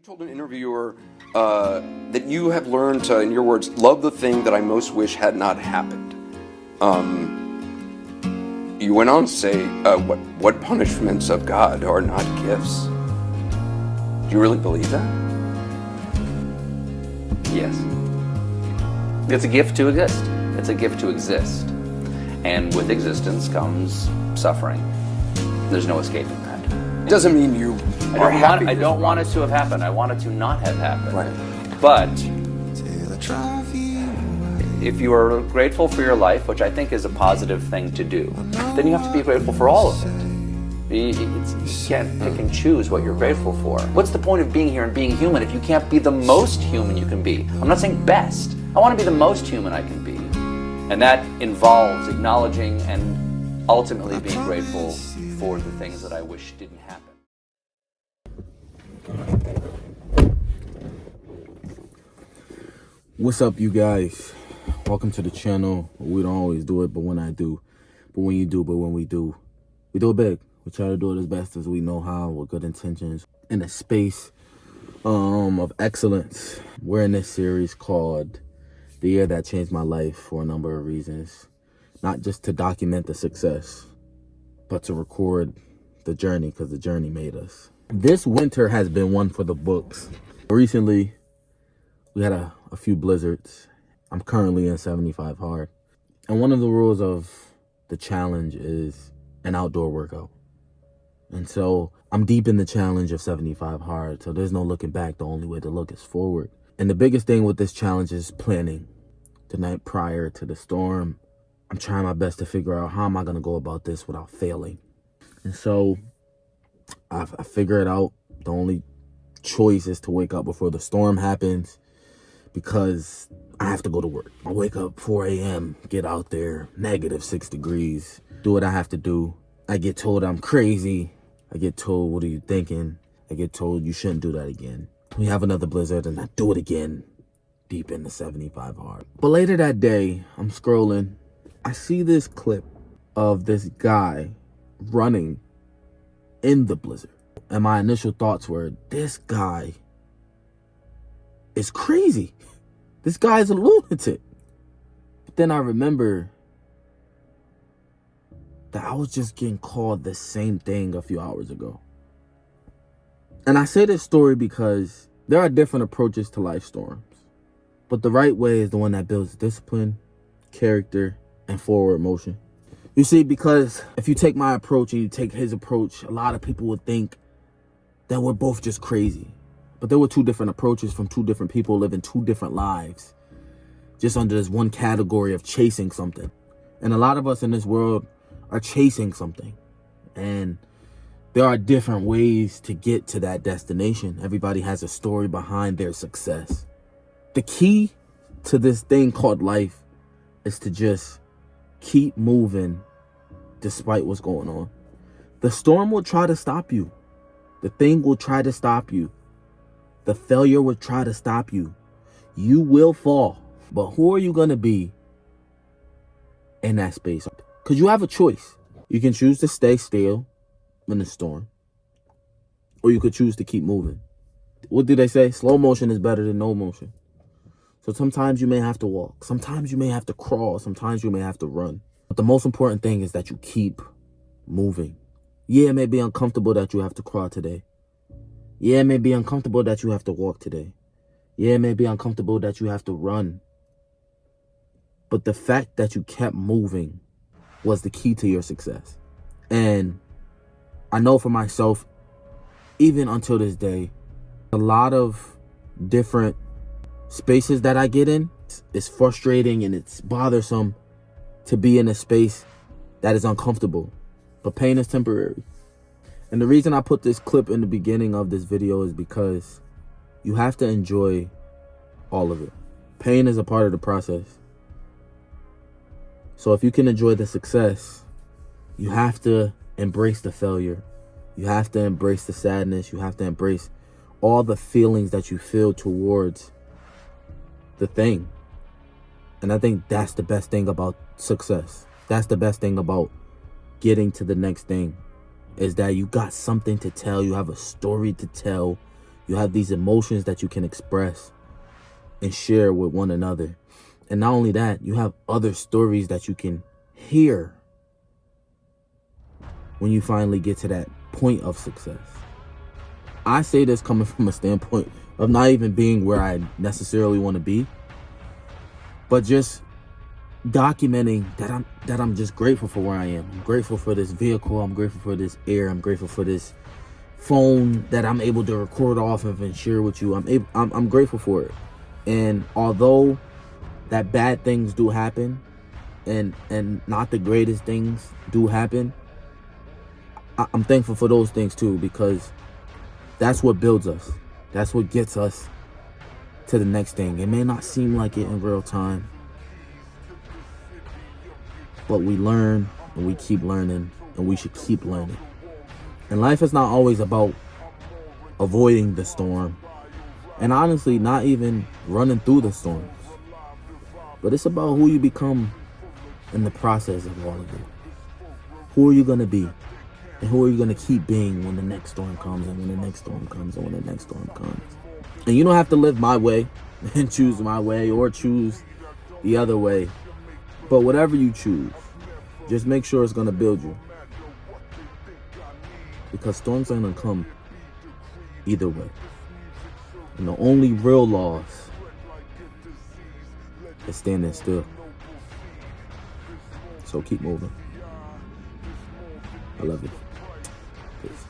You told an interviewer that you have learned to, in your words, love the thing that I most wish had not happened. You went on to say, what punishments of God are not gifts? Do you really believe that? Yes. It's a gift to exist. It's a gift to exist. And with existence comes suffering. There's no escaping that. It doesn't mean you are happy. I don't want it to have happened. I want it to not have happened. Right. But if you are grateful for your life, which I think is a positive thing to do, then you have to be grateful for all of it. You can't pick and choose what you're grateful for. What's the point of being here and being human if you can't be the most human you can be? I'm not saying best. I want to be the most human I can be. And that involves acknowledging and ultimately being grateful for the things that I wish didn't happen. What's up, you guys? Welcome to the channel. We don't always do it, but when I do, but when you do, but when we do it big. We try to do it as best as we know how, with good intentions, in a space of excellence. We're in this series called The Year That Changed My Life for a number of reasons. Not just to document the success, but to record the journey, because the journey made us. This winter has been one for the books. Recently, we had a few blizzards. I'm currently in 75 hard. And one of the rules of the challenge is an outdoor workout. And so I'm deep in the challenge of 75 hard. So there's no looking back. The only way to look is forward. And the biggest thing with this challenge is planning. The night prior to the storm, I'm trying my best to figure out how am I going to go about this without failing. And so I figure it out. The only choice is to wake up before the storm happens, because I have to go to work. I wake up 4 a.m., get out there, -6 degrees, do what I have to do. I get told I'm crazy. I get told, what are you thinking? I get told you shouldn't do that again. We have another blizzard and I do it again, deep in the 75 hard. But later that day, I'm scrolling. I see this clip of this guy running in the blizzard. And my initial thoughts were, this guy is crazy. This guy's a lunatic. But then I remember that I was just getting called the same thing a few hours ago. And I say this story because there are different approaches to life storms. But the right way is the one that builds discipline, character, and forward motion. You see, because if you take my approach and you take his approach, a lot of people would think that we're both just crazy. But there were two different approaches from two different people living two different lives, just under this one category of chasing something. And a lot of us in this world are chasing something. And there are different ways to get to that destination. Everybody has a story behind their success. The key to this thing called life is to just keep moving despite what's going on. The storm will try to stop you. The thing will try to stop you. The failure will try to stop you. You will fall. But who are you going to be in that space? Because you have a choice. You can choose to stay still in the storm, or you could choose to keep moving. What do they say? Slow motion is better than no motion. So sometimes you may have to walk. Sometimes you may have to crawl. Sometimes you may have to run. But the most important thing is that you keep moving. Yeah, it may be uncomfortable that you have to crawl today. Yeah, it may be uncomfortable that you have to walk today. Yeah, it may be uncomfortable that you have to run. But the fact that you kept moving was the key to your success. And I know for myself, even until this day, a lot of different spaces that I get in, it's frustrating and it's bothersome to be in a space that is uncomfortable. But pain is temporary. And the reason I put this clip in the beginning of this video is because you have to enjoy all of it. Pain is a part of the process. So if you can enjoy the success, you have to embrace the failure. You have to embrace the sadness. You have to embrace all the feelings that you feel towards the thing. And I think that's the best thing about success. That's the best thing about getting to the next thing, is that you got something to tell. You have a story to tell. You have these emotions that you can express and share with one another. And not only that, you have other stories that you can hear when you finally get to that point of success. I say this coming from a standpoint of not even being where I necessarily want to be, but just documenting that I'm just grateful for where I am. I'm grateful for this vehicle. I'm grateful for this air. I'm grateful for this phone that I'm able to record off of and share with you. I'm grateful for it. And although that bad things do happen and not the greatest things do happen, I'm thankful for those things too, because that's what builds us. That's what gets us to the next thing. It may not seem like it in real time, but we learn and we keep learning, and we should keep learning. And life is not always about avoiding the storm, and honestly, not even running through the storms. But it's about who you become in the process of all of it. Who are you going to be? And who are you going to keep being when the next storm comes, and when the next storm comes, and when the next storm comes? And you don't have to live my way and choose my way or choose the other way. But whatever you choose, just make sure it's going to build you. Because storms ain't going to come either way. And the only real loss is standing still. So keep moving. I love you. Peace.